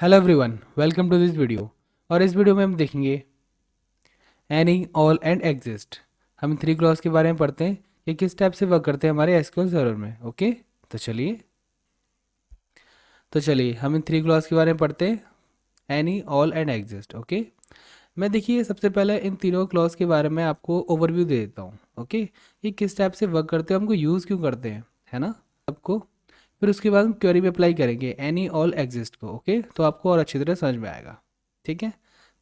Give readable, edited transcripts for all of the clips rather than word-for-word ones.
Hello everyone, welcome to this video. और इस video में हम देखेंगे एनी, ऑल एंड एग्जिस्ट। हम थ्री क्लॉज के बारे में पढ़ते हैं कि किस टाइप से वर्क करते हैं हमारे एसक्यूएल सर्वर में। ओके, तो चलिए हम इन थ्री क्लॉज के बारे में पढ़ते हैं, any, all and exist. Okay, मैं देखिए सबसे पहले इन तीनों क्लॉज के बारे में आपको ओवरव्यू दे देता हूँ। ओके, ये किस टाइप से वर्क करते हैं, हमको यूज़ क्यों करते हैं, है ना सबको। फिर उसके बाद हम क्वेरी में अप्लाई करेंगे एनी ऑल एग्जिस्ट को। ओके, तो आपको और अच्छी तरह समझ में आएगा। ठीक है,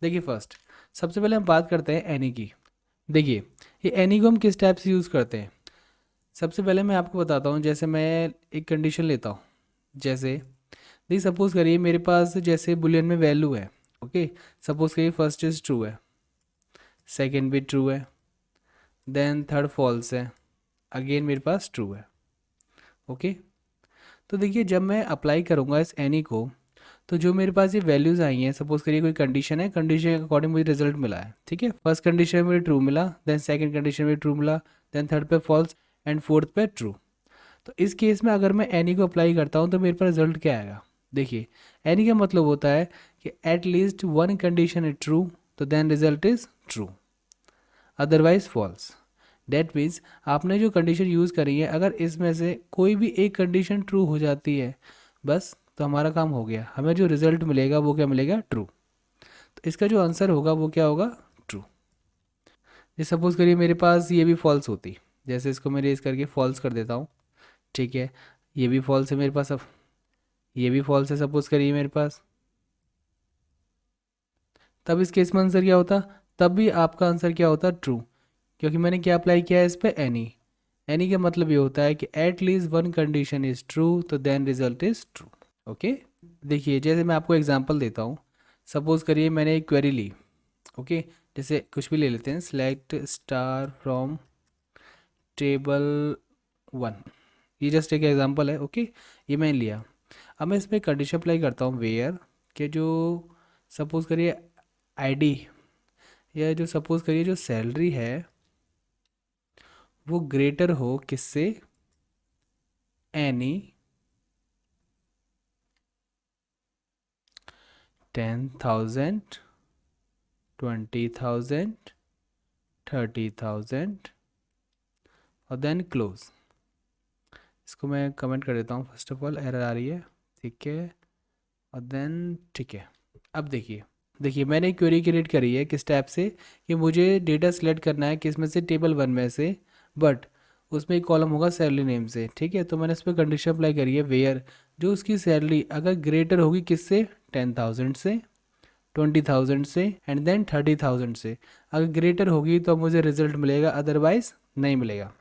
देखिए फर्स्ट सबसे पहले हम बात करते हैं एनी की। देखिए ये एनी को हम किस टाइप से यूज़ करते हैं। सबसे पहले मैं आपको बताता हूँ, जैसे मैं एक कंडीशन लेता हूँ। जैसे देखिए सपोज करिए मेरे पास जैसे बुलियन में वैल्यू है। ओके, सपोज करिए फर्स्ट इज ट्रू है, सेकेंड भी ट्रू है, देन थर्ड फॉल्स है, अगेन मेरे पास ट्रू है। ओके, तो देखिए जब मैं अप्लाई करूँगा इस एनी को, तो जो मेरे पास ये वैल्यूज़ आई हैं, सपोज करिए कोई कंडीशन है, कंडीशन के अकॉर्डिंग मुझे रिजल्ट मिला है। ठीक है, फर्स्ट कंडीशन में मुझे ट्रू मिला, देन सेकंड कंडीशन में ट्रू मिला, देन थर्ड पे फॉल्स एंड फोर्थ पे ट्रू। तो इस केस में अगर मैं एनी को अप्लाई करता हूँ तो मेरे पास रिजल्ट क्या आएगा। देखिए एनी का मतलब होता है कि at least one condition is true, तो then result is true, otherwise false. That means आपने जो कंडीशन यूज़ करी है, अगर इसमें से कोई भी एक कंडीशन ट्रू हो जाती है, बस तो हमारा काम हो गया। हमें जो रिजल्ट मिलेगा वो क्या मिलेगा, ट्रू। तो इसका जो आंसर होगा वो क्या होगा, ट्रू। ये सपोज करिए मेरे पास ये भी फॉल्स होती, जैसे इसको मैं रेज करके फॉल्स कर देता हूँ। ठीक है, ये भी फॉल्स है मेरे पास, अब ये भी फॉल्स है सपोज करिए मेरे पास। तब इस केस में आंसर क्या होता, तब भी आपका आंसर क्या होता, ट्रू, क्योंकि मैंने क्या अप्लाई किया है इस पर, एनी। एनी का मतलब ये होता है कि at least one condition is true, तो then result is true. Okay, देखिए जैसे मैं आपको एग्जांपल देता हूँ। सपोज करिए मैंने एक क्वेरी ली। ओके, जैसे कुछ भी ले लेते हैं, select star from table one. ये जस्ट एक एग्जांपल है। ओके, ये मैंने लिया। अब मैं इसमें कंडीशन अप्लाई करता हूँ वेयर के जो सपोज करिए आईडी, या जो सपोज करिए जो सैलरी है वो ग्रेटर हो किससे, एनी 10,000, 20,000, 30,000 और देन क्लोज। इसको मैं कमेंट कर देता हूँ, फर्स्ट ऑफ ऑल एरर आ रही है। ठीक है, और देन ठीक है। अब देखिए देखिए मैंने एक क्वेरी क्रिएट करी है किस टाइप से, कि मुझे डेटा सेलेक्ट करना है किस में से, टेबल वन में से, बट उसमें एक कॉलम होगा सैलरी नेम से। ठीक है, तो मैंने इस पर कंडीशन अप्लाई करी है वेयर जो उसकी सैलरी अगर ग्रेटर होगी किससे, 10,000 से, 20,000 से एंड देन 30,000 से। अगर ग्रेटर होगी तो मुझे रिजल्ट मिलेगा, अदरवाइज नहीं मिलेगा।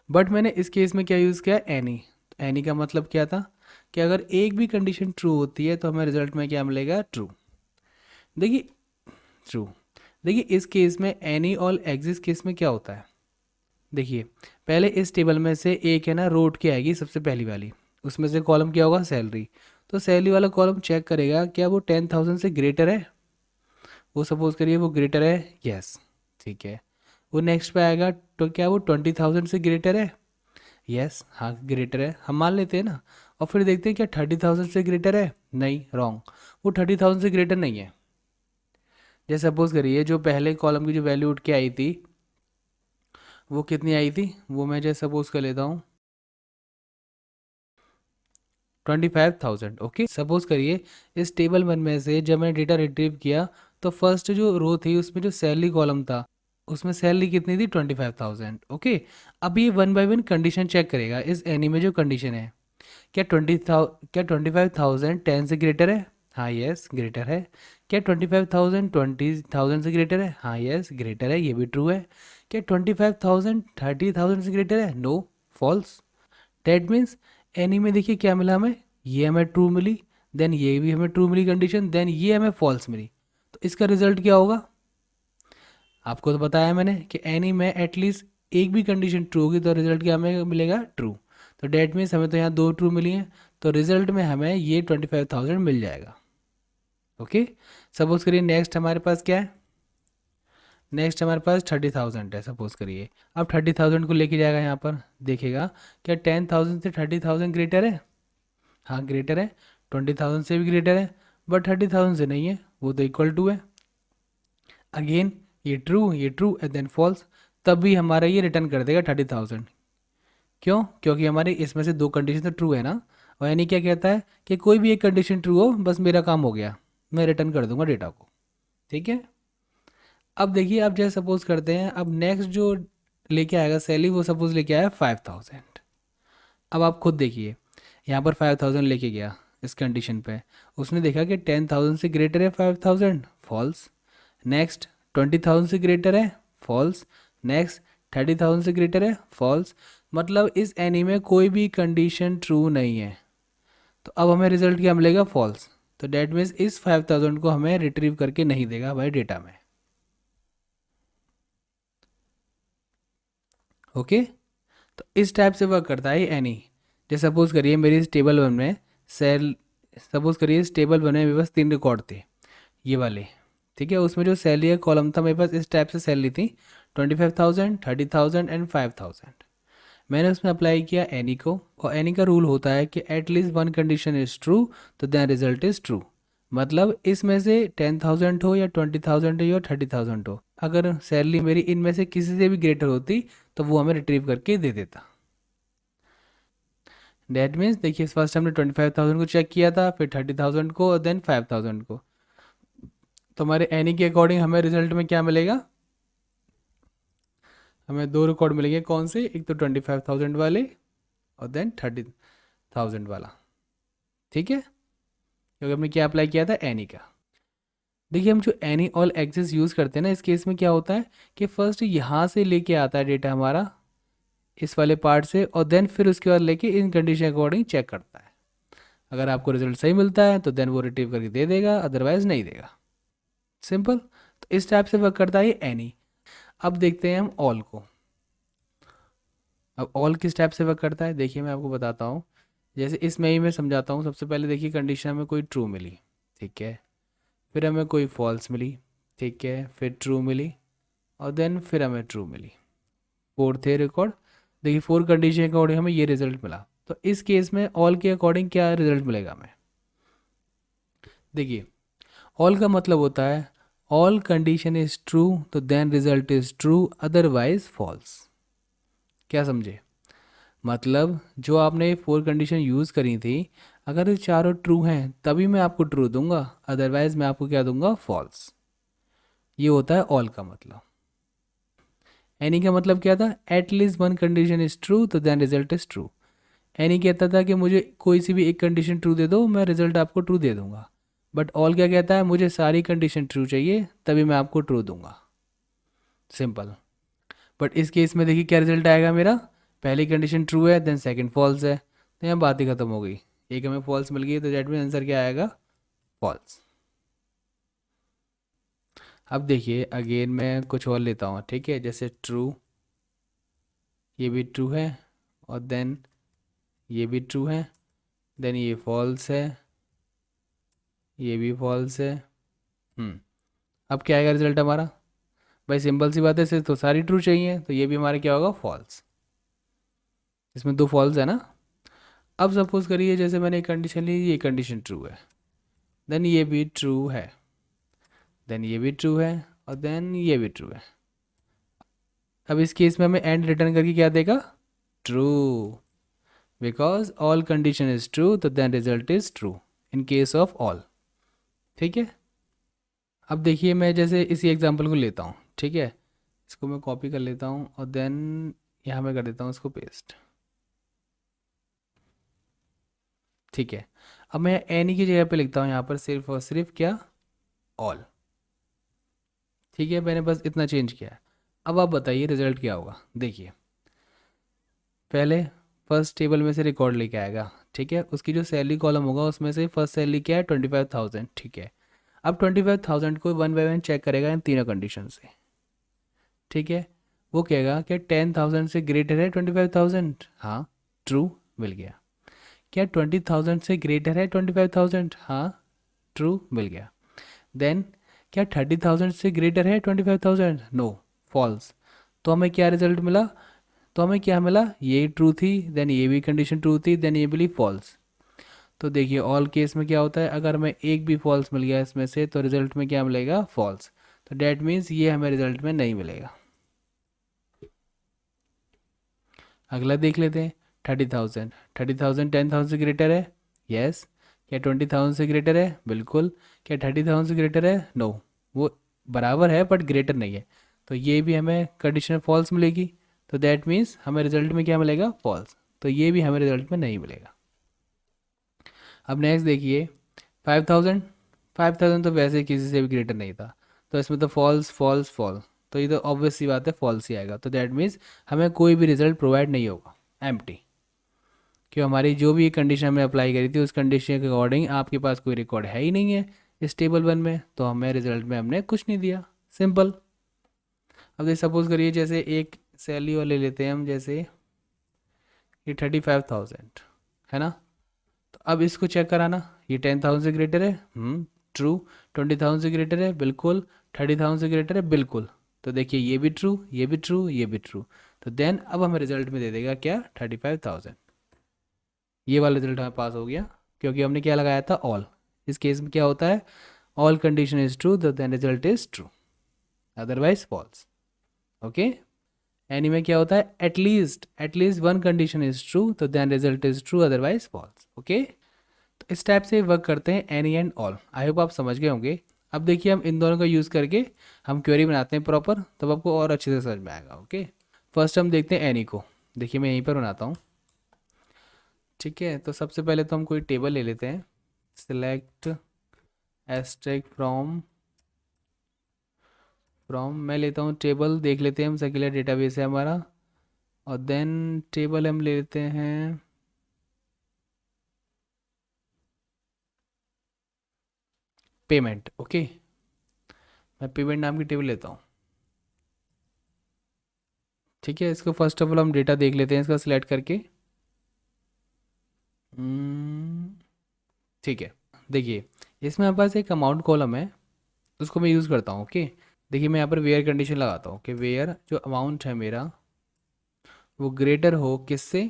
बट मैंने इस केस में क्या यूज़ किया, एनी। एनी का मतलब क्या था कि अगर एक भी कंडीशन ट्रू होती है तो हमें रिजल्ट में क्या मिलेगा, ट्रू। देखिए ट्रू, देखिए इस केस में एनी और एग्जिस्ट केस में क्या होता है। देखिए पहले इस टेबल में से एक है ना रो उठ के आएगी, सबसे पहली वाली, उसमें से कॉलम क्या होगा, सैलरी। तो सैलरी वाला कॉलम चेक करेगा क्या वो 10,000 से ग्रेटर है, वो सपोज करिए वो ग्रेटर है, यस। ठीक है, वो नेक्स्ट पे आएगा तो क्या वो 20,000 से ग्रेटर है, यस, हाँ ग्रेटर है, हम मान लेते हैं ना। और फिर देखते हैं क्या 30,000 से ग्रेटर है, नहीं, रॉन्ग, वो 30,000 से ग्रेटर नहीं है। जैसे सपोज करिए जो पहले कॉलम की जो वैल्यू उठ के आई थी वो कितनी आई थी, वो मैं जैसे सपोज कर लेता हूँ 25,000। ओके, सपोज करिए इस टेबल वन में से जब मैंने डेटा रिट्रीव किया तो फर्स्ट जो रो थी उसमें जो सैलरी कॉलम था उसमें सैलरी कितनी थी, 25,000। ओके, अब ये one by one condition check करेगा इस एनी में जो कंडीशन है, क्या 25,000 10 से ग्रेटर है, हाँ यस ग्रेटर है। क्या 25,000 20,000 से ग्रेटर है, हाँ यस ग्रेटर है, ये भी ट्रू है। क्या 25,000 30,000 से ग्रेटर है, no, false. That means any में देखिए क्या मिला हमें, ये हमें ट्रू मिली, देन ये भी हमें ट्रू मिली कंडीशन, देन ये हमें फॉल्स मिली। तो इसका रिजल्ट क्या होगा, आपको तो बताया मैंने कि एनी में एटलीस्ट एक भी कंडीशन ट्रू होगी तो रिजल्ट क्या हमें मिलेगा, ट्रू। तो डेट मीन्स हमें तो यहाँ दो ट्रू मिली हैं, तो रिजल्ट में हमें ये 25,000 मिल जाएगा। ओके, सपोज करिए नेक्स्ट हमारे पास क्या है, नेक्स्ट हमारे पास 30,000 है सपोज करिए। अब 30,000 को लेके जाएगा यहाँ पर, देखेगा क्या 10,000 से 30,000 ग्रेटर है, हाँ ग्रेटर है। 20,000 से भी ग्रेटर है, बट 30,000 से नहीं है, वो तो इक्वल टू है। अगेन ये ट्रू एंड देन फॉल्स, तब भी हमारा ये रिटर्न कर देगा 30,000। क्यों? क्योंकि हमारे इसमें से दो कंडीशन तो ट्रू है ना। और यानी क्या कहता है कि कोई भी एक कंडीशन ट्रू हो, बस मेरा काम हो गया, मैं रिटर्न कर दूंगा डेटा को। ठीक है। अब देखिए, अब जैसे सपोज करते हैं, अब नेक्स्ट जो लेके आएगा सैलरी, वो सपोज लेके आया 5,000। अब आप खुद देखिए, यहाँ पर 5,000 लेके गया इस कंडीशन पे, उसने देखा कि 10,000 से ग्रेटर है 5,000, फॉल्स। नेक्स्ट 20,000 से ग्रेटर है, फॉल्स। नेक्स्ट 30,000 से ग्रेटर है, फॉल्स। मतलब इस एनी में कोई भी कंडीशन ट्रू नहीं है, तो अब हमें रिजल्ट क्या मिलेगा? फॉल्स। तो डेट मीन्स इस 5,000 को हमें रिट्रीव करके नहीं देगा हमारे डेटा में। ओके। तो इस टाइप से वर्क करता है एनी। जैसे सपोज करिए मेरी इस टेबल वन में सेल, सपोज करिए इस टेबल वन में मेरे पास 3 रिकॉर्ड थे, ये वाले। ठीक है, उसमें जो सैलरी का कॉलम था, मेरे पास इस टाइप से सैलरी थी, 25,000, 30,000 एंड 5,000। मैंने उसमें अप्लाई किया एनी को, और एनी का रूल होता है कि at least one condition is true तो देन रिजल्ट इज ट्रू। मतलब इसमें से 10,000 हो या 20,000 हो या 30,000 हो, अगर सैलरी मेरी इनमें से किसी से भी ग्रेटर होती तो वो हमें रिट्रीव करके दे देता। डेट मीन्स देखिए, फर्स्ट हमने 25,000 को चेक किया था, फिर 30,000 को और देन 5,000 को। तो हमारे एनी के अकॉर्डिंग हमें रिजल्ट में क्या मिलेगा? हमें दो रिकॉर्ड मिलेंगे। कौन से? एक तो 25,000 वाले और देन 30,000 वाला। ठीक है, क्योंकि हमने क्या अप्लाई किया था? एनी का। देखिए, हम जो एनी ऑल एक्सिस यूज़ करते हैं ना, इस केस में क्या होता है कि फर्स्ट यहाँ से लेके आता है डेटा हमारा, इस वाले पार्ट से, और देन फिर उसके बाद लेके इन कंडीशन अकॉर्डिंग चेक करता है। अगर आपको रिजल्ट सही मिलता है तो देन वो रिट्रीव करके दे देगा, अदरवाइज नहीं देगा। सिंपल। तो इस टाइप से वर्क करता है एनी। अब देखते हैं हम ऑल को। अब ऑल किस टाइप से वर्क करता है, देखिए मैं आपको बताता हूँ। जैसे इसमें ही मैं समझाता हूँ। सबसे पहले देखिए, कंडीशन हमें कोई ट्रू मिली, ठीक है, फिर हमें कोई फॉल्स मिली, ठीक है, फिर ट्रू मिली, और देन फिर हमें ट्रू मिली। फोर्थ है रिकॉर्ड। देखिए, फोर कंडीशन के अकॉर्डिंग हमें ये रिजल्ट मिला। तो इस केस में ऑल के अकॉर्डिंग क्या रिजल्ट मिलेगा हमें? देखिए, ऑल का मतलब होता है ऑल कंडीशन इज ट्रू तो then result is true, otherwise false. क्या समझे? मतलब जो आपने ये फोर कंडीशन यूज़ करी थी, अगर ये चारों ट्रू हैं तभी मैं आपको ट्रू दूंगा, अदरवाइज मैं आपको क्या दूंगा? फॉल्स। ये होता है ऑल का मतलब। एनी का मतलब क्या था? At least one condition is true तो then result is true. Any कहता था कि मुझे कोई सी भी एक कंडीशन ट्रू दे दो, मैं रिजल्ट आपको ट्रू दे दूंगा। बट ऑल क्या कहता है? मुझे सारी कंडीशन ट्रू चाहिए तभी मैं आपको ट्रू दूंगा। सिंपल। बट इस केस में देखिए क्या रिजल्ट आएगा मेरा? पहली कंडीशन ट्रू है, देन सेकंड फॉल्स है, तो यहाँ बात ही खत्म हो गई। एक हमें फॉल्स मिल गई, तो दैट मीन आंसर क्या आएगा? फॉल्स। अब देखिए अगेन मैं कुछ और लेता हूँ, ठीक है, जैसे ट्रू, ये भी ट्रू है, और देन ये भी ट्रू है, देन ये फॉल्स है, ये भी फॉल्स है। अब क्या आएगा रिजल्ट हमारा? भाई सिंपल सी बात है, सिर्फ तो सारी ट्रू चाहिए, तो ये भी हमारा क्या होगा? फॉल्स। इसमें दो फॉल्स है ना। अब सपोज करिए जैसे मैंने एक कंडीशन ली, ये कंडीशन ट्रू है, देन ये भी ट्रू है, देन ये भी ट्रू है, और देन ये भी ट्रू है। अब इस केस में हमें एंड रिटर्न करके क्या देगा? True. Because all condition is true तो then result is true in case of all. ठीक है। अब देखिए मैं जैसे इसी एग्जांपल को लेता हूँ, ठीक है, इसको मैं कॉपी कर लेता हूँ और देन यहाँ मैं कर देता हूँ इसको पेस्ट। ठीक है। अब मैं एनी की जगह पे लिखता हूँ यहाँ पर सिर्फ और सिर्फ क्या? ऑल। ठीक है, मैंने बस इतना चेंज किया है। अब आप बताइए रिजल्ट क्या होगा। देखिए, पहले फर्स्ट टेबल में से रिकॉर्ड लेके आएगा, ठीक है, उसकी जो सैलरी कॉलम होगा उसमें से फर्स्ट सैलरी क्या है? 25,000। ठीक है। अब 25,000 को वन बाय वन चेक करेगा इन तीनों कंडीशन से। ठीक है। वो कहेगा कि 10,000 से ग्रेटर है 25,000, हाँ, ट्रू, मिल गया। क्या 20,000 से ग्रेटर है 25,000? हाँ, ट्रू, मिल गया। देन क्या 30,000 से ग्रेटर है 25,000? No, false. तो हमें क्या रिजल्ट मिला? तो हमें क्या मिला? ये ट्रू थी, देन ये भी कंडीशन ट्रू थी, देन ये मिली फॉल्स। तो देखिए ऑल केस में क्या होता है, अगर हमें एक भी फॉल्स मिल गया इसमें से तो रिजल्ट में क्या मिलेगा, फॉल्स। तो डैट मीन्स ये हमें रिजल्ट में नहीं मिलेगा। अगला देख लेते हैं। 30,000, 30,000 10,000 से ग्रेटर है, यस। क्या 20,000 से ग्रेटर है, बिल्कुल। क्या 30,000 से ग्रेटर है, नो। वो बराबर है बट ग्रेटर नहीं है, तो ये भी हमें कंडीशन फॉल्स मिलेगी। तो दैट मीन्स हमें रिजल्ट में क्या मिलेगा, फॉल्स। तो ये भी हमें रिजल्ट में नहीं मिलेगा। अब नेक्स्ट देखिए 5,000, 5,000 तो वैसे ही किसी से भी ग्रेटर नहीं था, तो इसमें तो फॉल्स फॉल्स फॉल्स, तो ये तो ऑब्वियस सी बात है, फॉल्स ही आएगा। तो दैट मीन्स हमें कोई भी रिजल्ट प्रोवाइड नहीं होगा, एम्प्टी। क्यों, हमारी जो भी कंडीशन हमने अप्लाई करी थी उस कंडीशन के अकॉर्डिंग आपके पास कोई रिकॉर्ड है ही नहीं है इस टेबल 1 में, तो हमें रिजल्ट में हमने कुछ नहीं दिया, सिंपल। अब ये सपोज करिए जैसे एक सैलरी वाले लेते हैं हम, जैसे ये 35,000 है ना। तो अब इसको चेक कराना, ये 10,000 से ग्रेटर है, ट्रू। 20,000 से ग्रेटर है, बिल्कुल। 30,000 से ग्रेटर है, बिल्कुल। तो देखिए ये भी ट्रू, ये भी ट्रू, ये भी ट्रू। तो देन अब हमें रिजल्ट में दे देगा क्या, 35,000। ये वाला रिजल्ट हमें पास हो गया, क्योंकि हमने क्या लगाया था, ऑल। इस केस में क्या होता है, ऑल कंडीशन इज ट्रू तो then result is true, otherwise false. Okay. Any में क्या होता है, at least one condition is true तो then result is true, otherwise false. Okay. तो इस टाइप से वर्क करते हैं any and all. I hope आप समझ गए होंगे। अब देखिए हम इन दोनों का यूज़ करके हम क्वेरी बनाते हैं प्रॉपर, तब आपको और अच्छे से समझ में आएगा। ओके। फर्स्ट हम देखते हैं एनी को। देखिए मैं यहीं पर बनाता हूँ, ठीक है। तो सबसे पहले तो हम कोई टेबल ले लेते हैं। सिलेक्ट एस्ट्रिक फ्रॉम मैं लेता हूँ टेबल, देख लेते हैं हम, सर्कुलर डेटाबेस है हमारा। और देन टेबल हम ले लेते हैं पेमेंट। ओके। मैं पेमेंट नाम की टेबल लेता हूँ, ठीक है। इसको फर्स्ट ऑफ ऑल हम डेटा देख लेते हैं इसका सिलेक्ट करके। हम्म, ठीक है। देखिए इसमें हमारे पास एक अमाउंट कॉलम है, उसको मैं यूज़ करता हूँ। ओके। देखिए मैं यहाँ पर वेयर कंडीशन लगाता हूँ कि वेयर जो अमाउंट है मेरा वो ग्रेटर हो किससे,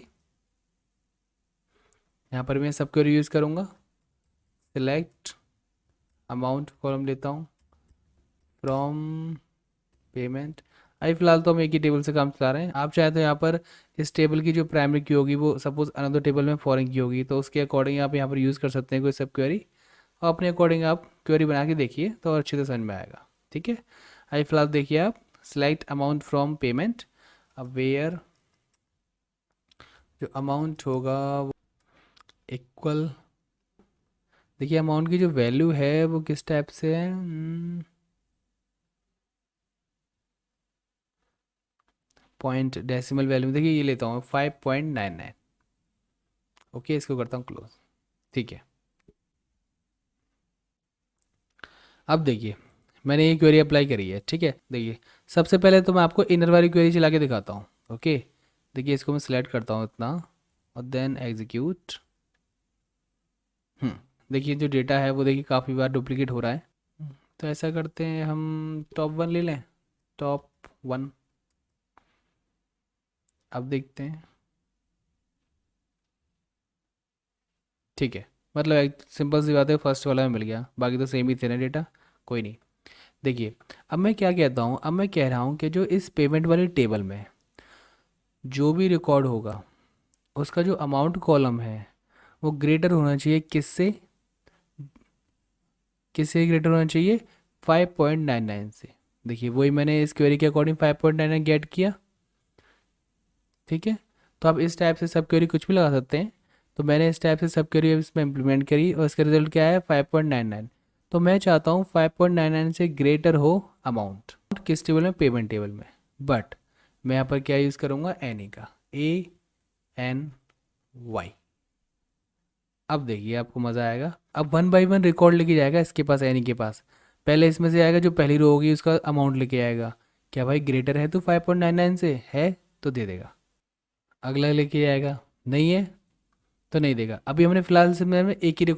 यहाँ पर मैं सब क्वेरी यूज़ करूँगा। सिलेक्ट अमाउंट कॉलम लेता हूँ फ्रॉम पेमेंट। अभी फिलहाल तो हम एक ही टेबल से काम चला रहे हैं। आप चाहे तो यहाँ पर इस टेबल की जो प्राइमरी की होगी वो सपोज अनदर टेबल में फॉरेन की होगी, तो उसके अकॉर्डिंग आप यहाँ पर यूज़ कर सकते हैं कोई सब क्वेरी, और अपने अकॉर्डिंग आप क्वेरी बना के देखिए तो और अच्छे से समझ में आएगा, ठीक है। अभी फिलहाल देखिए आप सिलेक्ट अमाउंट फ्रॉम पेमेंट। अब वेयर जो अमाउंट होगा वो इक्वल, देखिए अमाउंट की जो वैल्यू है वो किस टाइप से है, पॉइंट डेसिमल वैल्यू में देखिए ये लेता हूँ 5.99। ओके, इसको करता हूँ क्लोज, ठीक है। अब देखिए मैंने ये क्वेरी अप्लाई करी है, ठीक है। देखिए सबसे पहले तो मैं आपको इनर वाली क्वेरी चला के दिखाता हूँ। ओके। देखिए इसको मैं सिलेक्ट करता हूँ इतना, और देन एग्जीक्यूट। देखिए जो डेटा है वो देखिए काफ़ी बार डुप्लीकेट हो रहा है। तो ऐसा करते हैं हम टॉप 1 ले लें, टॉप 1। अब देखते हैं, ठीक है। मतलब एक सिंपल सी बात है, फर्स्ट वाला में मिल गया, बाकी तो सेम ही थे ना डेटा, कोई नहीं। देखिए अब मैं क्या कहता हूँ, अब मैं कह रहा हूँ कि जो इस पेमेंट वाली टेबल में जो भी रिकॉर्ड होगा उसका जो अमाउंट कॉलम है वो ग्रेटर होना चाहिए किससे, किससे ग्रेटर होना चाहिए, 5.99 से। देखिए वही मैंने इस क्वेरी के अकॉर्डिंग 5.99 गेट किया, ठीक है। तो आप इस टाइप से सब क्वेरी कुछ भी लगा सकते हैं। तो मैंने इस टाइप से सब क्वेरी इसमें इम्प्लीमेंट करी और इसका रिजल्ट क्या है, 5.99। तो मैं चाहता हूँ 5.99 से ग्रेटर हो अमाउंट, किस टेबल में, पेमेंट टेबल में। बट मैं यहाँ पर क्या यूज़ करूँगा, एनी का, ANY। अब देखिए आपको मज़ा आएगा। अब 1 बाई 1 रिकॉर्ड लेके जाएगा इसके पास, एनी के पास। पहले इसमें से आएगा जो पहली रो होगी उसका अमाउंट लेके आएगा, क्या भाई ग्रेटर है तो 5.99 से है तो दे देगा। अगला लेके आएगा, नहीं है तो नहीं देगा। अभी हमने फिलहाल से मैंने एक ही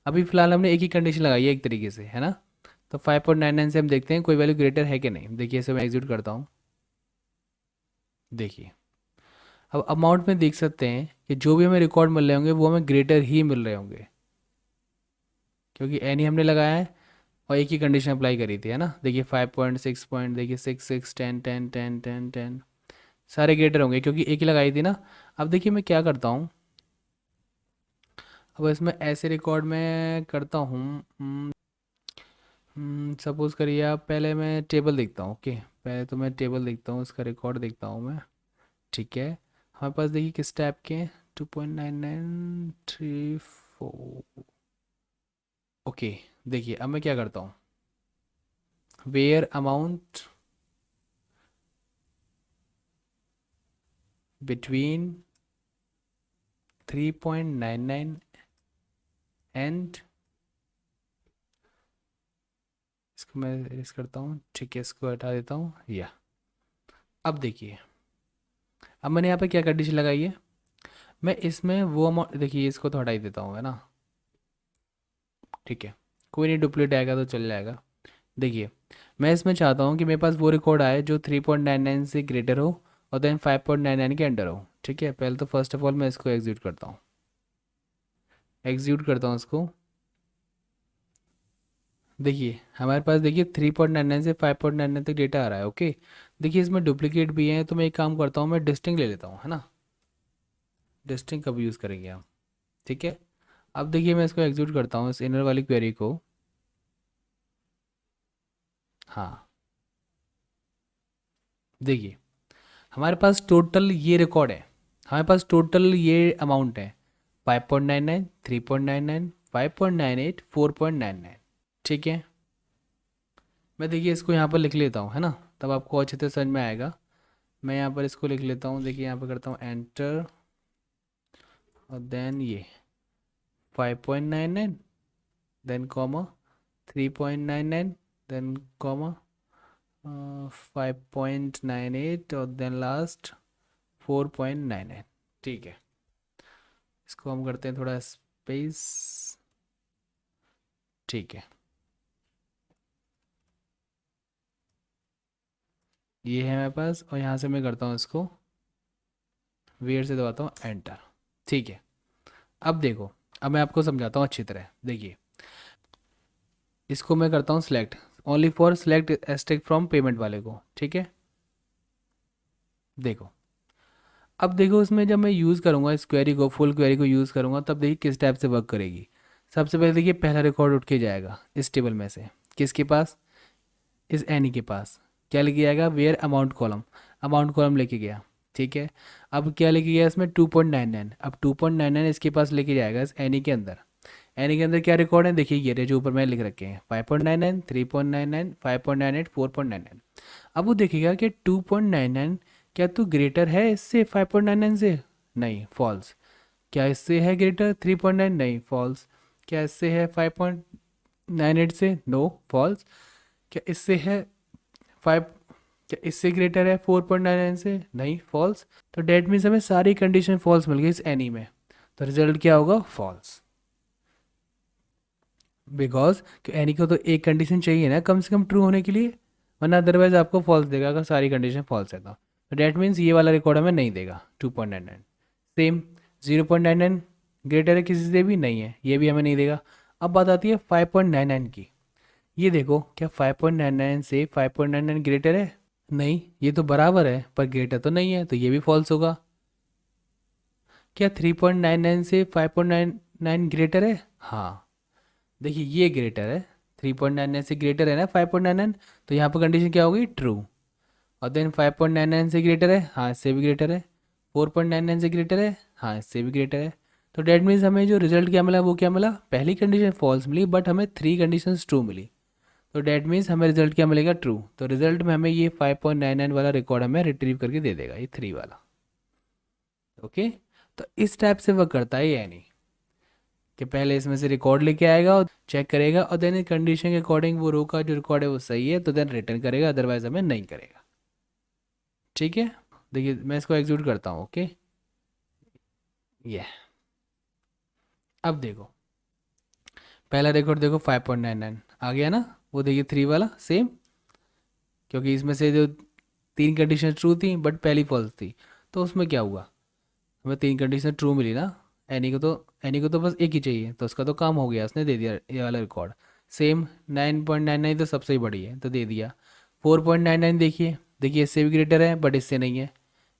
अभी फिलहाल हमने एक ही कंडीशन लगाई है एक तरीके से, है ना। तो 5.99 से हम देखते हैं कोई वैल्यू ग्रेटर है कि नहीं। देखिए इसे मैं एग्जीक्यूट करता हूँ। देखिए अब अमाउंट में देख सकते हैं कि जो भी हमें रिकॉर्ड मिल रहे होंगे वो हमें ग्रेटर ही मिल रहे होंगे, क्योंकि एनी हमने लगाया है और एक ही कंडीशन अप्लाई करी थी, है ना। देखिए 5.6 पॉइंट, देखिए 6 6 10 10 10 10 10 सारे ग्रेटर होंगे क्योंकि एक ही लगाई थी ना। अब देखिए मैं क्या करता हूँ, अब इसमें ऐसे रिकॉर्ड में करता हूँ। सपोज़ करिए आप, पहले मैं टेबल देखता हूँ। ओके, पहले तो मैं टेबल देखता हूँ, उसका रिकॉर्ड देखता हूँ मैं। ठीक है, हमारे पास देखिए किस टाइप के हैं, 2.9934। ओके, देखिए अब मैं क्या करता हूँ, वेयर अमाउंट बिटवीन 3.99 एंड, इसको मैं इरेज करता हूँ। ठीक है, इसको हटा देता हूँ या। अब देखिए, अब मैंने यहाँ पे क्या कंडीशन लगाई है, मैं इसमें वो अमाउंट, देखिए इसको तो हटा ही देता हूँ, है ना। ठीक है, कोई नहीं, डुप्लीकेट आएगा तो चल जाएगा। देखिए, मैं इसमें चाहता हूँ कि मेरे पास वो रिकॉर्ड आए जो 3.99 से ग्रेटर हो और देन 5.99 के अंडर हो। ठीक है, पहले तो फर्स्ट ऑफ ऑल मैं इसको एग्जीक्यूट करता हूँ, एग्जीक्यूट करता हूँ इसको। देखिए हमारे पास, देखिए 3.99 से 5.99 तक डेटा आ रहा है। ओके, देखिए इसमें डुप्लीकेट भी है, तो मैं एक काम करता हूँ, मैं डिस्टिंग ले लेता हूँ, है ना। डिस्टिंग कब यूज़ करेंगे हम। ठीक है, अब देखिए मैं इसको एग्जीक्यूट करता हूँ, इस इनर वाली क्वेरी को। हाँ, देखिए हमारे पास टोटल ये रिकॉर्ड है, हमारे पास टोटल ये अमाउंट है 5.99, 3.99, 5.98, 4.99। ठीक है, मैं देखिए इसको यहाँ पर लिख लेता हूँ, है ना, तब आपको अच्छे से समझ में आएगा। मैं यहाँ पर इसको लिख लेता हूँ, देखिए यहाँ पर करता हूँ एंटर, और देन ये 5.99, देन कॉमा 3.99, देन कॉमा 5.98, और देन लास्ट 4.99। ठीक है, इसको हम करते हैं थोड़ा स्पेस। ठीक है, ये है मेरे पास, और यहाँ से मैं करता हूँ इसको, वेयर से दबाता हूँ एंटर। ठीक है, अब देखो, अब मैं आपको समझाता हूँ अच्छी तरह। देखिए इसको मैं करता हूँ select, only for select asterisk from payment वाले को। ठीक है, देखो अब देखो इसमें जब मैं यूज़ करूँगा इस क्वेरी को, फुल क्वेरी को यूज़ करूँगा, तब देखिए किस टाइप से वर्क करेगी। सबसे पहले देखिए पहला रिकॉर्ड उठ के जाएगा इस टेबल में से, किसके पास, इस एनी के पास। क्या लेके जाएगा, where amount column, amount column लेके गया। ठीक है, अब क्या लेके गया इसमें 2.99, अब 2.99 इसके पास लेके जाएगा इस एनी के अंदर। एनी के अंदर क्या रिकॉर्ड है, देखिए ये रहे जो ऊपर मैंने लिख रखे हैं, 5.99, 3.99, 5.98, 4.99। अब वो देखेगा कि 2.99 क्या तू ग्रेटर है इससे 5.99 से, नहीं, फॉल्स। क्या इससे है ग्रेटर 3.9, नहीं, फॉल्स। क्या इससे है 5.98 से, नो, फॉल्स। क्या इससे है 5, क्या इससे ग्रेटर है 4.99 से, नहीं, फॉल्स। तो डेट मीन्स हमें सारी कंडीशन फॉल्स मिल गई इस एनी में, तो रिजल्ट क्या होगा, फॉल्स। बिकॉज एनी को तो एक कंडीशन चाहिए ना कम से कम ट्रू होने के लिए, वरना अदरवाइज आपको फॉल्स देगा अगर सारी कंडीशन फॉल्स है तो डेट मीन्स ये वाला रिकॉर्ड हमें नहीं देगा 2.99। सेम 0.99 ग्रेटर है किसी से भी, नहीं है, ये भी हमें नहीं देगा। अब बात आती है 5.99 की। ये देखो, क्या 5.99 से 5.99 ग्रेटर है, नहीं, ये तो बराबर है पर ग्रेटर तो नहीं है, तो ये भी फॉल्स होगा। क्या 3.99 से 5.99 ग्रेटर है, हाँ, देखिए ये ग्रेटर है, 3.99 से ग्रेटर है ना 5.99, तो यहाँ पर कंडीशन क्या होगी, ट्रू। और देन 5.99 से ग्रेटर है, हाँ इससे भी ग्रेटर है। 4.99 से ग्रेटर है, हाँ इससे भी ग्रेटर है। तो डेट मीन्स हमें जो रिजल्ट क्या मिला, वो क्या मिला, पहली कंडीशन फॉल्स मिली बट हमें 3 कंडीशन ट्रू मिली। तो डेट मीन्स हमें रिजल्ट क्या मिलेगा, ट्रू। तो रिजल्ट में हमें ये 5.99 वाला रिकॉर्ड हमें रिट्रीव करके दे देगा, ये 3 वाला। ओके, तो इस टाइप से वर्क करता है ये नहीं, कि पहले इसमें से रिकॉर्ड लेके आएगा और चेक करेगा, और देन कंडीशन के अकॉर्डिंग वो रो का जो रिकॉर्ड है वो सही है तो देन रिटर्न करेगा, अदरवाइज हमें नहीं करेगा। ठीक है, देखिए मैं इसको एग्जीक्यूट करता हूँ। ओके, ये अब देखो पहला रिकॉर्ड देखो 5.99 आ गया ना, वो देखिए 3 वाला सेम, क्योंकि इसमें से जो 3 कंडीशन ट्रू थी बट पहली फॉल्स थी, तो उसमें क्या हुआ, हमें 3 कंडीशन ट्रू मिली ना। एनी को तो बस एक ही चाहिए, तो उसका तो काम हो गया, उसने दे दिया ये वाला रिकॉर्ड। सेम 9.99 तो सबसे ही बड़ी है तो दे दिया। 4.99 देखिए, देखिए इससे भी ग्रेटर है बट इससे नहीं है,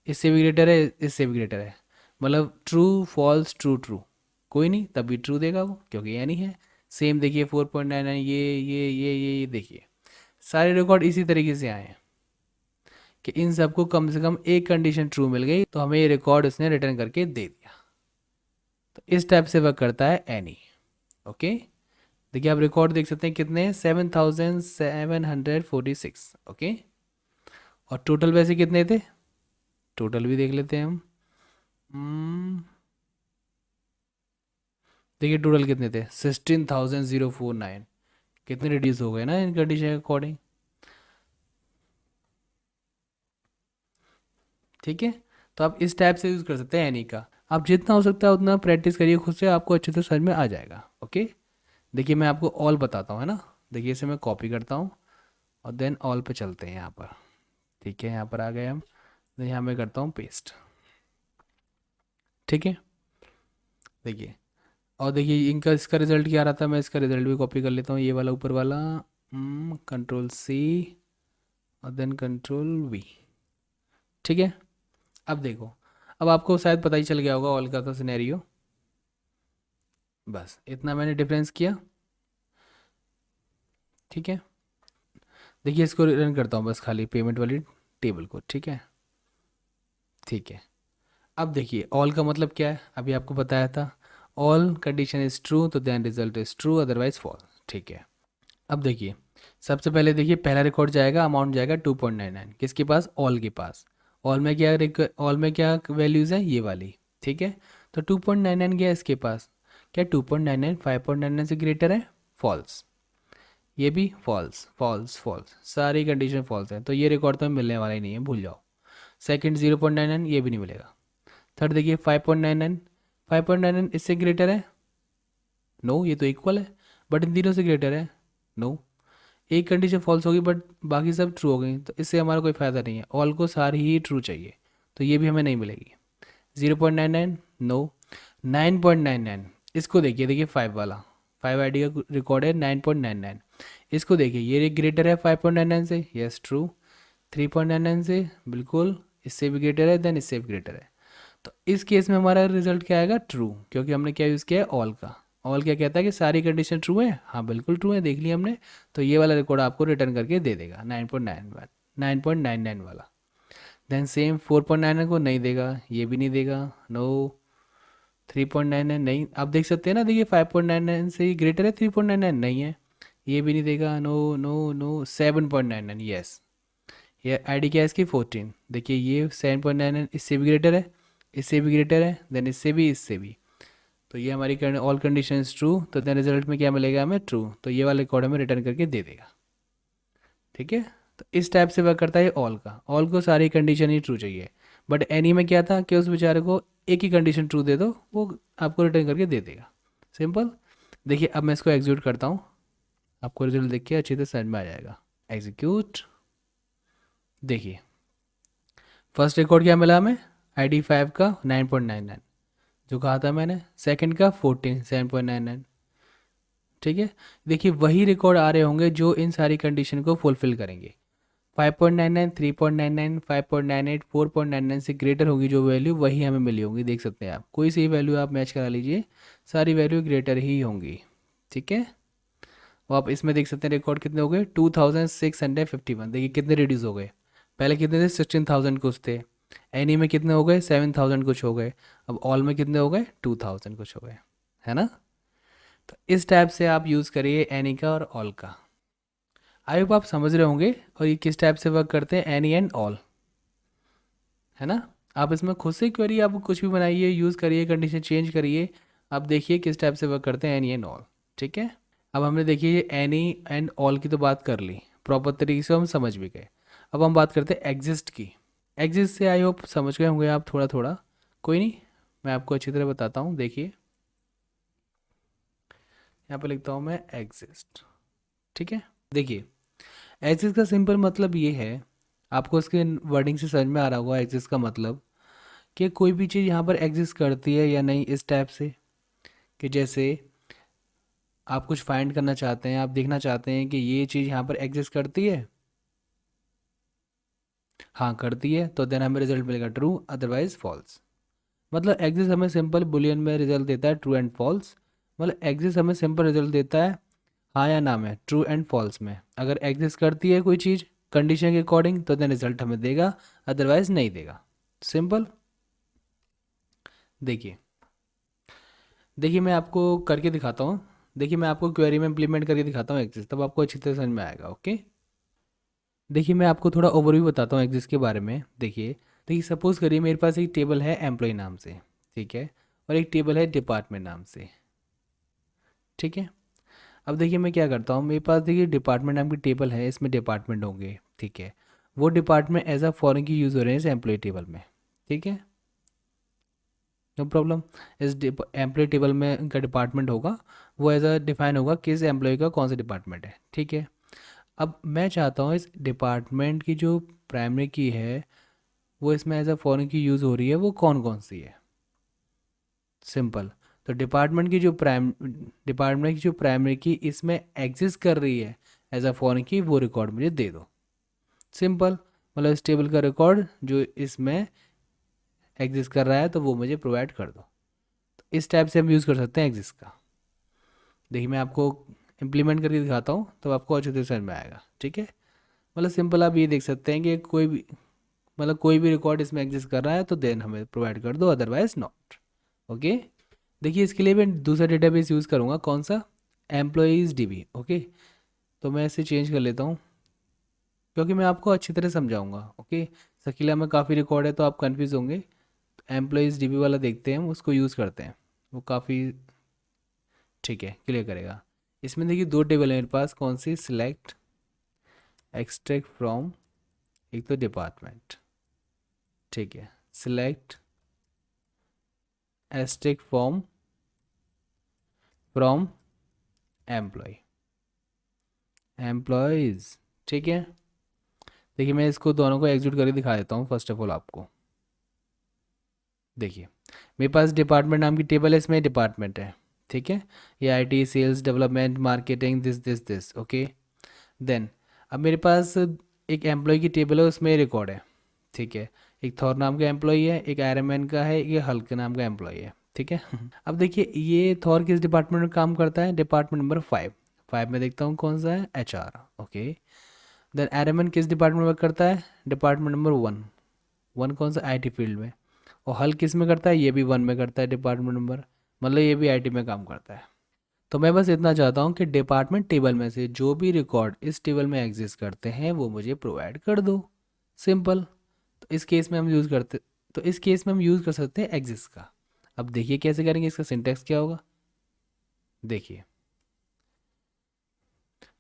इससे भी ग्रेटर है, इससे भी ग्रेटर है। मतलब ट्रू फॉल्स ट्रू ट्रू, कोई नहीं तब भी ट्रू देगा वो क्योंकि एनी है। सेम देखिए 4.99 ये देखिए, सारे रिकॉर्ड इसी तरीके से आए हैं कि इन सबको कम से कम एक कंडीशन ट्रू मिल गई तो हमें ये रिकॉर्ड उसने रिटर्न करके दे दिया। तो इस टाइप से वर्क करता है एनी। ओके, देखिए आप रिकॉर्ड देख सकते हैं कितने, 7746। ओके, और टोटल वैसे कितने थे, टोटल भी देख लेते हैं हम। हम्म, देखिए टोटल कितने थे, 16,049। कितने रिड्यूस हो गए ना इन कंडीशन के अकॉर्डिंग। ठीक है, तो आप इस टाइप से यूज़ कर सकते हैं एनी का। आप जितना हो सकता है उतना प्रैक्टिस करिए खुद से, आपको अच्छे से समझ में आ जाएगा। ओके, देखिए मैं आपको ऑल बताता हूँ, है ना। देखिए इसे मैं कॉपी करता हूँ और देन ऑल पे चलते हैं यहाँ पर। ठीक है, यहाँ पर आ गए हम, तो यहाँ मैं करता हूँ पेस्ट। ठीक है, देखिए, और देखिए इनका इसका रिजल्ट क्या आ रहा था, मैं इसका रिजल्ट भी कॉपी कर लेता हूँ, ये वाला ऊपर वाला, कंट्रोल सी और देन कंट्रोल वी। ठीक है, अब देखो, अब आपको शायद पता ही चल गया होगा ऑल का तो सिनेरियो। बस इतना मैंने डिफरेंस किया। ठीक है, देखिए इसको रन करता हूँ बस खाली पेमेंट वाली टेबल को। ठीक है, ठीक है, अब देखिए ऑल का मतलब क्या है, अभी आपको बताया था, ऑल कंडीशन इज ट्रू तो then result is true otherwise false. ठीक है, अब देखिए सबसे पहले देखिए पहला रिकॉर्ड जाएगा, अमाउंट जाएगा 2.99 किसके पास, ऑल के पास। ऑल में क्या वैल्यूज़ है, ये वाली। ठीक है, तो 2.99 गया इसके पास, क्या 2.99 5.99 से ग्रेटर है, फॉल्स। ये भी फॉल्स फॉल्स फॉल्स, सारी कंडीशन फॉल्स है, तो ये रिकॉर्ड तो मिलने वाला ही नहीं है, भूल जाओ। सेकंड 0.99 ये भी नहीं मिलेगा। थर्ड देखिए 5.99, 5.99 इससे ग्रेटर है, नो ये तो इक्वल है, बट इन तीनों से ग्रेटर है, नो। एक कंडीशन फॉल्स होगी बट बाकी सब ट्रू हो गई, तो इससे हमारा कोई फ़ायदा नहीं है, ऑल को सारी ही ट्रू चाहिए, तो ये भी हमें नहीं मिलेगी। 0.99 नो। 9.99 इसको देखिए, देखिए 5 वाला, 5 ID का रिकॉर्ड है 9.99। इसको देखिए ये ग्रेटर है 5.99 से, यस ट्रू। 3.99 से बिल्कुल, इससे भी ग्रेटर है, देन इससे भी ग्रेटर है। तो इस केस में हमारा रिजल्ट क्या आएगा, ट्रू, क्योंकि हमने क्या यूज़ किया है, ऑल का। ऑल क्या कहता है कि सारी कंडीशन ट्रू है, हाँ बिल्कुल ट्रू है, देख लिया हमने। तो ये वाला रिकॉर्ड आपको रिटर्न करके दे देगा 9.99 वाला। देन सेम 4.99 को नहीं देगा, ये भी नहीं देगा, नो। 3.99 नहीं, आप देख सकते हैं ना, देखिए 5.99 से ही ग्रेटर है, 3.99 नहीं है, ये भी नहीं देगा, नो नो नो। 7.99 यस, ये आईडी क्या है इसकी 14, देखिए ये 7.99 इससे भी ग्रेटर है, इससे भी ग्रेटर है, देन इससे भी, इससे भी। तो ये हमारी ऑल कंडीशन ट्रू, तो देन रिजल्ट में क्या मिलेगा हमें, ट्रू, तो ये वाले कोड हमें रिटर्न करके दे देगा। ठीक है, तो इस टाइप से वर्क करता है ऑल का, ऑल को सारी कंडीशन ही ट्रू चाहिए। बट एनी में क्या था कि उस बेचारे को एक ही कंडीशन ट्रू दे दो, वो आपको रिटर्न करके दे देगा, सिंपल। देखिए अब मैं इसको एग्जीक्यूट करता हूँ, आपको रिजल्ट देख के अच्छी तरह समझ में आ जाएगा। एग्जीक्यूट, देखिए फर्स्ट रिकॉर्ड क्या मिला हमें, ID 5 का 9.99 जो कहा था मैंने, सेकंड का 14 7.99। ठीक है, देखिए वही रिकॉर्ड आ रहे होंगे जो इन सारी कंडीशन को फुलफिल करेंगे। 5.99 3.99 5.98 4.99 से ग्रेटर होगी जो वैल्यू, वही हमें मिली होंगी, देख सकते हैं आप, कोई सी वैल्यू आप मैच करा लीजिए, सारी वैल्यू ग्रेटर ही होंगी। ठीक है, और आप इसमें देख सकते हैं रिकॉर्ड कितने हो गए, 2651, देखिए कितने रिड्यूस हो गए। पहले कितने थे, 16,000 कुछ थे, एनी में कितने हो गए, 7,000 कुछ हो गए, अब ऑल में कितने हो गए, 2,000 कुछ हो गए, है ना। तो इस टाइप से आप यूज़ करिए एनी का और ऑल का। आई होप आप समझ रहे होंगे, और ये किस टाइप से वर्क करते हैं, एनी एंड ऑल, है ना। आप इसमें खुद से क्वेरी आप कुछ भी बनाइए, यूज़ करिए, कंडीशन चेंज करिए, आप देखिए किस टाइप से वर्क करते हैं एनी एंड ऑल। ठीक है, अब हमने देखिए ये एनी एंड ऑल की तो बात कर ली, प्रॉपर तरीके से हम समझ भी गए। अब हम बात करते हैं एग्जिस्ट की। एग्जिस्ट से आई होप समझ गए होंगे आप थोड़ा थोड़ा, कोई नहीं, मैं आपको अच्छी तरह बताता हूँ। देखिए यहाँ पे लिखता हूँ मैं एग्जिस्ट। ठीक है, देखिए एग्जिस्ट का सिंपल मतलब ये है, आपको इसके वर्डिंग से समझ में आ रहा होगा एग्जिस्ट का मतलब, कि कोई भी चीज़ यहाँ पर एग्जिस्ट करती है या नहीं, इस टाइप से। कि जैसे आप कुछ फाइंड करना चाहते हैं, आप देखना चाहते हैं कि ये चीज़ यहाँ पर एग्जिस्ट करती है। हाँ करती है, तो देन हमें रिजल्ट मिलेगा ट्रू, अदरवाइज फॉल्स। मतलब एग्जिस्ट हमें सिंपल बुलियन में रिजल्ट देता है ट्रू एंड फॉल्स। मतलब एग्जिस्ट हमें सिंपल रिजल्ट देता है हाँ या ना में, ट्रू एंड फॉल्स में। अगर एग्जिस्ट करती है कोई चीज़ कंडीशन के अकॉर्डिंग तो देन रिजल्ट हमें देगा, अदरवाइज नहीं देगा। सिंपल। देखिए, देखिए मैं आपको करके दिखाता हूँ। देखिए मैं आपको क्वेरी में इम्प्लीमेंट करके दिखाता हूँ एग्जिस्ट, तब आपको अच्छी तरह समझ में आएगा। ओके, देखिए मैं आपको थोड़ा ओवरव्यू बताता हूँ एग्जिस्ट के बारे में। देखिए सपोज़ करिए मेरे पास एक टेबल है एम्प्लॉय नाम से, ठीक है, और एक टेबल है डिपार्टमेंट नाम से, ठीक है। अब देखिए मैं क्या करता हूँ, मेरे पास देखिए डिपार्टमेंट नाम की टेबल है, इसमें डिपार्टमेंट होंगे, ठीक है। वो डिपार्टमेंट एज अ फॉरेन की यूज़ हो रहे हैं इस एम्प्लॉय टेबल में, ठीक है, नो प्रॉब्लम। इस एम्प्लॉय टेबल में उनका डिपार्टमेंट होगा, वो एज अ डिफाइन होगा किस एम्प्लॉय का कौन सा डिपार्टमेंट है, ठीक है। अब मैं चाहता हूँ इस डिपार्टमेंट की जो प्राइमरी की है वो इसमें एज अ फॉरेन की यूज़ हो रही है, वो कौन कौन सी है। सिंपल। तो डिपार्टमेंट की जो प्राइमरी की इसमें एग्जिस्ट कर रही है एज अ फॉरेन की, वो रिकॉर्ड मुझे दे दो। सिंपल। मतलब इस टेबल का रिकॉर्ड जो इसमें एग्जिस्ट कर रहा है तो वो मुझे प्रोवाइड कर दो। तो इस टाइप से हम यूज़ कर सकते हैं एग्जिस्ट का। देखिए मैं आपको इम्प्लीमेंट करके दिखाता हूँ तब आपको अच्छे से समझ में आएगा, ठीक है। मतलब सिंपल आप ये देख सकते हैं कि कोई भी रिकॉर्ड इसमें एग्जिस्ट कर रहा है तो देन हमें प्रोवाइड कर दो, अदरवाइज नॉट। ओके। देखिए इसके लिए मैं दूसरा डेटाबेस यूज़ करूँगा, कौन सा, एम्प्लॉयज़ डीबी। ओके, तो मैं इसे चेंज कर लेता हूँ क्योंकि मैं आपको अच्छी तरह समझाऊंगा। ओके, सकीला में काफ़ी रिकॉर्ड है तो आप कंफ्यूज होंगे। तो एम्प्लॉयज़ डीबी वाला देखते हैं, हम उसको यूज़ करते हैं, वो काफ़ी ठीक है, क्लियर करेगा। इसमें देखिए दो टेबल है मेरे पास, कौन सी, सिलेक्ट एक्सट्रैक्ट फ्रॉम, एक तो डिपार्टमेंट, ठीक है, select extract from employ employees, ठीक है। देखिए मैं इसको दोनों को एग्जीक्यूट करके दिखा देता हूँ फर्स्ट ऑफ ऑल आपको। देखिए मेरे पास डिपार्टमेंट नाम की टेबल है, इसमें डिपार्टमेंट है, ठीक है। ये IT, sales, development, marketing, this, okay. Then अब मेरे पास एक एम्प्लॉय की टेबल है, उसमें रिकॉर्ड है, ठीक है। एक थॉर नाम का एम्प्लॉय है, एक आयरन का है, एक हल्क नाम का एम्प्लॉय है, ठीक है। अब देखिए ये थॉर किस डिपार्टमेंट में काम करता है, डिपार्टमेंट नंबर 5। 5 में देखता हूँ कौन सा है, एचआर, ओके। देन आयरन किस डिपार्टमेंट में वर्क करता है, डिपार्टमेंट नंबर 1। 1 कौन सा, आईटी फील्ड में। और हल किस में करता है, ये भी 1 में करता है, डिपार्टमेंट नंबर, मतलब ये भी आईटी में काम करता है। तो मैं बस इतना चाहता हूँ कि डिपार्टमेंट टेबल में से जो भी रिकॉर्ड इस टेबल में एग्जिस्ट करते हैं वो मुझे प्रोवाइड कर दो। सिंपल। तो इस केस में हम यूज़ करते तो इस केस में हम यूज़ कर सकते हैं एग्जिस्ट का। अब देखिए कैसे करेंगे, इसका सिंटेक्स क्या होगा। देखिए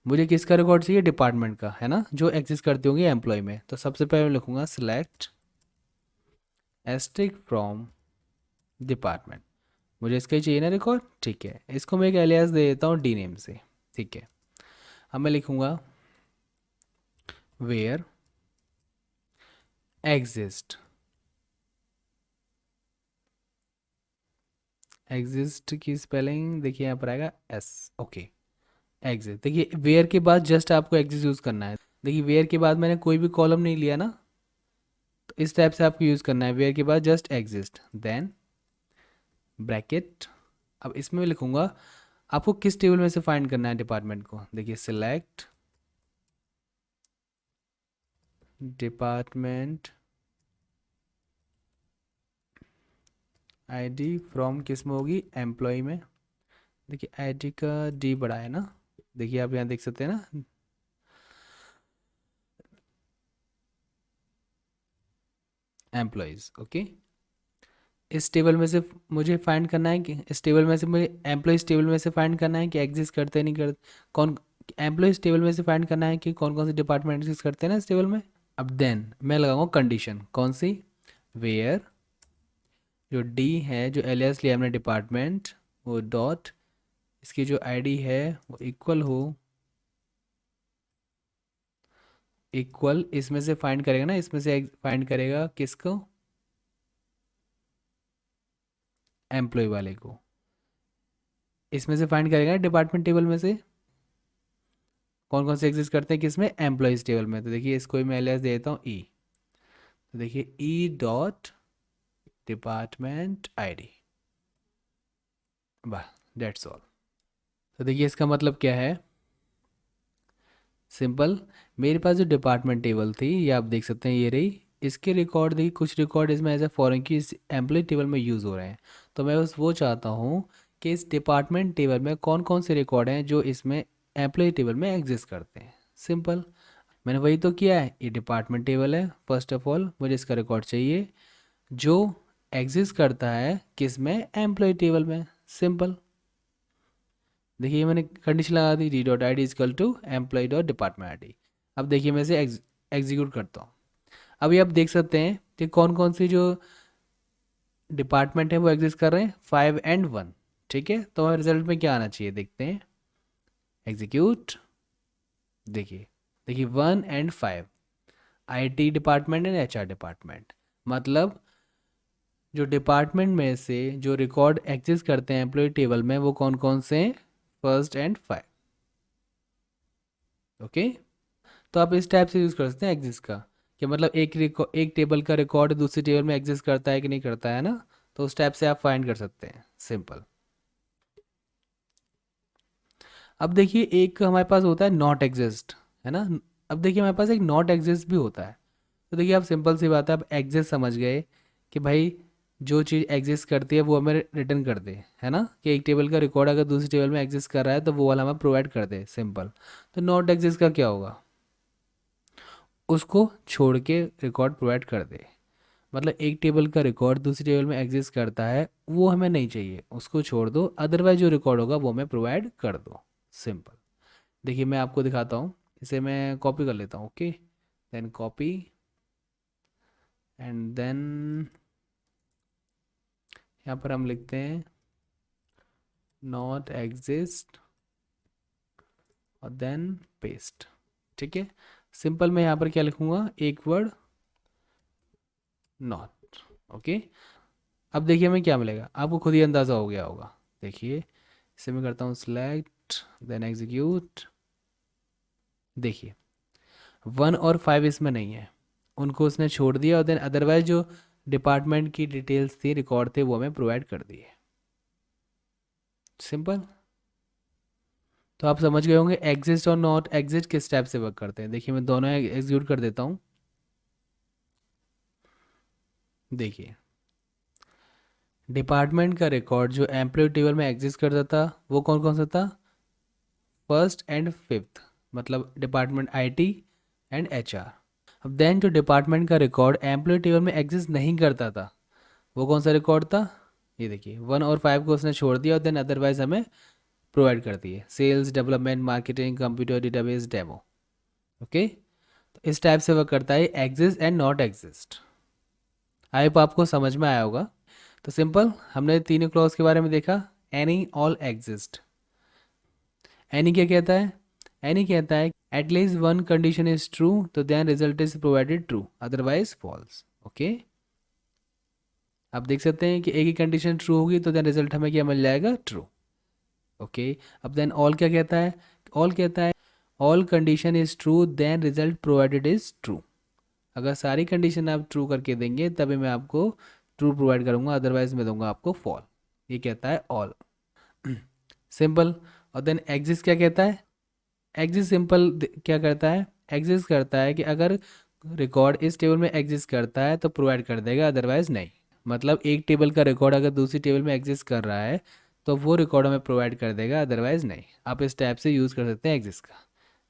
मुझे किसका रिकॉर्ड चाहिए, डिपार्टमेंट का, है ना, जो एग्जिस्ट करती होंगी एम्प्लॉय में। तो सबसे पहले मैं लिखूंगा सिलेक्ट एस्ट्रिक फ्रॉम डिपार्टमेंट। मुझे इसका ही चाहिए ना रिकॉर्ड, ठीक है। इसको मैं एक एलियास दे देता हूँ डी नेम से, ठीक है। अब मैं लिखूंगा वेयर एग्जिस्ट। एग्जिस्ट की स्पेलिंग देखिए यहाँ पर आएगा एस, ओके। एग्जिस्ट, देखिए वेयर के बाद जस्ट आपको एग्जिस्ट यूज़ करना है। देखिए वेयर के बाद मैंने कोई भी कॉलम नहीं लिया ना, तो इस टाइप से आपको यूज़ करना है, वेयर के बाद जस्ट एग्जिस्ट, देन ब्रैकेट। अब इसमें मैं लिखूंगा आपको किस टेबल में से फाइंड करना है डिपार्टमेंट को। देखिए सिलेक्ट डिपार्टमेंट आईडी फ्रॉम किस में होगी, एम्प्लॉय में। देखिए आईडी का डी बड़ा है ना, देखिए आप यहाँ देख सकते हैं ना, एम्प्लॉयज़, ओके। इस टेबल में से मुझे फाइंड करना है कि इस टेबल में से मुझे एम्प्लॉयज़ टेबल में से फाइंड करना है कि एग्जिस्ट करते नहीं करते, कौन एम्प्लॉयज़ टेबल में से फाइंड करना है कि कौन कौन से डिपार्टमेंट एग्जिस्ट करते हैं ना इस टेबल में। अब देन मैं लगाऊंगा कंडीशन, कौन सी, वेयर जो डी है, जो एलियास लिया हमने डिपार्टमेंट, वो डॉट इसकी जो आईडी है वो इक्वल हो, इक्वल इसमें से फाइंड करेगा ना, इसमें से फाइंड करेगा किसको, एम्प्लॉय वाले को। इसमें से फाइंड करेगा डिपार्टमेंट टेबल में से कौन कौन से एग्जिस्ट करते हैं, किसमें, एम्प्लॉयज टेबल में। तो देखिए इसको मैं एलियास दे देता हूँ ई। तो देखिए ई डॉट डिपार्टमेंट आईडी, वाह, दैट्स ऑल। तो देखिए इसका मतलब क्या है, सिंपल, मेरे पास जो डिपार्टमेंट टेबल थी ये आप देख सकते हैं, ये रही। इसके रिकॉर्ड देखिए, कुछ रिकॉर्ड इसमें एज ए फॉरेन की इस एम्प्लॉय टेबल में यूज़ हो रहे हैं। तो मैं बस वो चाहता हूँ कि इस डिपार्टमेंट टेबल में कौन कौन से रिकॉर्ड हैं जो इसमें एम्प्लॉय टेबल में एग्जिस्ट करते हैं। सिंपल, मैंने वही तो किया है। ये डिपार्टमेंट टेबल है, फर्स्ट ऑफ ऑल मुझे इसका रिकॉर्ड चाहिए जो एग्जिस्ट करता है किस में, एम्प्लॉय टेबल में। सिंपल, देखिए मैंने कंडीशन लगा दी, D dot I D is equal to employ dot department I D. अब देखिए मैं इसे एग्जीक्यूट करता हूँ। अभी आप देख सकते हैं कि कौन कौन सी जो डिपार्टमेंट है वो एग्जिस्ट कर रहे हैं, 5 और 1। ठीक है, तो रिजल्ट में क्या आना चाहिए देखते हैं, एग्जीक्यूट। देखिए देखिए 1 और 5, IT department and HR department. मतलब जो डिपार्टमेंट में से जो रिकॉर्ड एग्जिस्ट करते हैं एम्प्लॉय टेबल में वो कौन कौन से हैं, 1 और 5। ओके, तो आप इस टाइप से यूज़ कर सकते हैं एग्जिस्ट का, कि मतलब एक टेबल का रिकॉर्ड दूसरी टेबल में एग्जिस्ट करता है कि नहीं करता है ना। तो उस टाइप से आप फाइंड कर सकते हैं, सिंपल। अब देखिए एक हमारे पास होता है नॉट एग्जिस्ट, है ना। अब देखिए हमारे पास एक नॉट एग्जिस्ट भी होता है। तो देखिए आप सिंपल सी बात है, आप एग्जिस्ट समझ गए कि भाई जो चीज़ एग्जिस्ट करती है वो हमें रिटर्न कर दे, है ना, कि एक टेबल का रिकॉर्ड अगर दूसरी टेबल में एग्जिस्ट कर रहा है तो वो वाला हमें प्रोवाइड कर दे, सिंपल। तो नॉट एग्जिस्ट का क्या होगा, उसको छोड़ के रिकॉर्ड प्रोवाइड कर दे। मतलब एक टेबल का रिकॉर्ड दूसरी टेबल में एग्जिस्ट करता है वो हमें नहीं चाहिए, उसको छोड़ दो, अदरवाइज जो रिकॉर्ड होगा वो हमें प्रोवाइड कर दो, सिंपल। देखिए मैं आपको दिखाता हूँ, इसे मैं कॉपी कर लेता हूँ, okay, then copy and then यहाँ पर हम लिखते हैं नॉट एग्जिस्ट और देन पेस्ट। ठीक है, सिंपल मैं यहाँ पर क्या लिखूँगा, एक वर्ड नॉट। ओके, अब देखिए हमें क्या मिलेगा, आपको खुद ही अंदाज़ा हो गया होगा। देखिए इसे मैं करता हूँ सिलेक्ट देन एग्जीक्यूट। देखिए 1 और 5 इसमें नहीं है, उनको उसने छोड़ दिया, और देन अदरवाइज जो डिपार्टमेंट की डिटेल्स थी, रिकॉर्ड थे, वो हमें प्रोवाइड कर दिए, सिंपल। तो आप समझ गए होंगे एग्जिस्ट और नॉट एग्जिस्ट किस टाइप से वर्क करते हैं। देखिए मैं दोनों एग्जीक्यूट कर देता हूँ। देखिए डिपार्टमेंट का रिकॉर्ड जो एम्प्लॉय टेबल में एग्जिस्ट करता था वो कौन कौन सा था, 1 और 5, मतलब डिपार्टमेंट IT एंड HR। अब देन जो डिपार्टमेंट का रिकॉर्ड एम्प्लॉय टेबल में एग्जिस्ट नहीं करता था वो कौन सा रिकॉर्ड था, ये देखिए 1 और 5 को उसने छोड़ दिया और देन अदरवाइज हमें प्रोवाइड करती है, sales, development, marketing, computer, database, demo. Okay, तो इस टाइप से वर्क करता है exist and not exist. I hope आपको समझ में आया होगा। तो सिंपल, हमने तीनों क्लॉज के बारे में देखा, एनी, ऑल, एग्जिस्ट। एनी क्या कहता है, एनी कहता है at least one condition is true तो then result is provided true, otherwise false. Okay, आप देख सकते हैं कि एक ही कंडीशन ट्रू होगी तो देन रिजल्ट हमें क्या मिल जाएगा, ट्रू। ओके, अब देन ऑल क्या कहता है, ऑल कहता है all condition is true then result provided is true. अगर सारी कंडीशन आप ट्रू करके देंगे तभी मैं आपको ट्रू प्रोवाइड करूंगा, अदरवाइज मैं दूंगा आपको फॉल। ये कहता है ऑल, सिंपल। और देन एग्जिस्ट क्या कहता है, एग्जिस्ट सिंपल क्या करता है, एग्जिस्ट करता है कि अगर रिकॉर्ड इस टेबल में एग्जिस्ट करता है तो प्रोवाइड कर देगा, अदरवाइज नहीं। मतलब एक टेबल का रिकॉर्ड अगर दूसरी टेबल में एग्जिस्ट कर रहा है तो वो रिकॉर्ड हमें प्रोवाइड कर देगा, अदरवाइज नहीं। आप इस टाइप से यूज़ कर सकते हैं एग्जिस्ट का,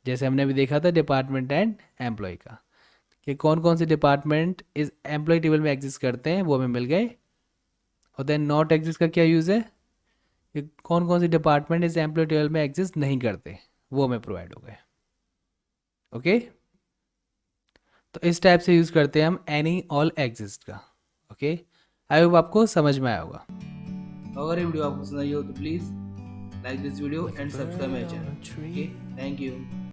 जैसे हमने अभी देखा था डिपार्टमेंट एंड एम्प्लॉय का, कि कौन कौन से डिपार्टमेंट इस एम्प्लॉय टेबल में एग्जिस्ट करते हैं वो हमें मिल गए। और देन नॉट एग्जिस्ट का क्या यूज़ है, कि कौन कौन से डिपार्टमेंट इस एम्प्लॉय टेबल में एग्जिस्ट नहीं करते, वो हमें प्रोवाइड हो गए। ओके, तो इस टाइप से यूज़ करते हैं हम एनी, ऑल, एग्जिस्ट का। ओके, आई होप आपको समझ में आया होगा। अगर ये वीडियो आपको पसंद आई हो तो please like this video and subscribe my channel. Okay, thank you.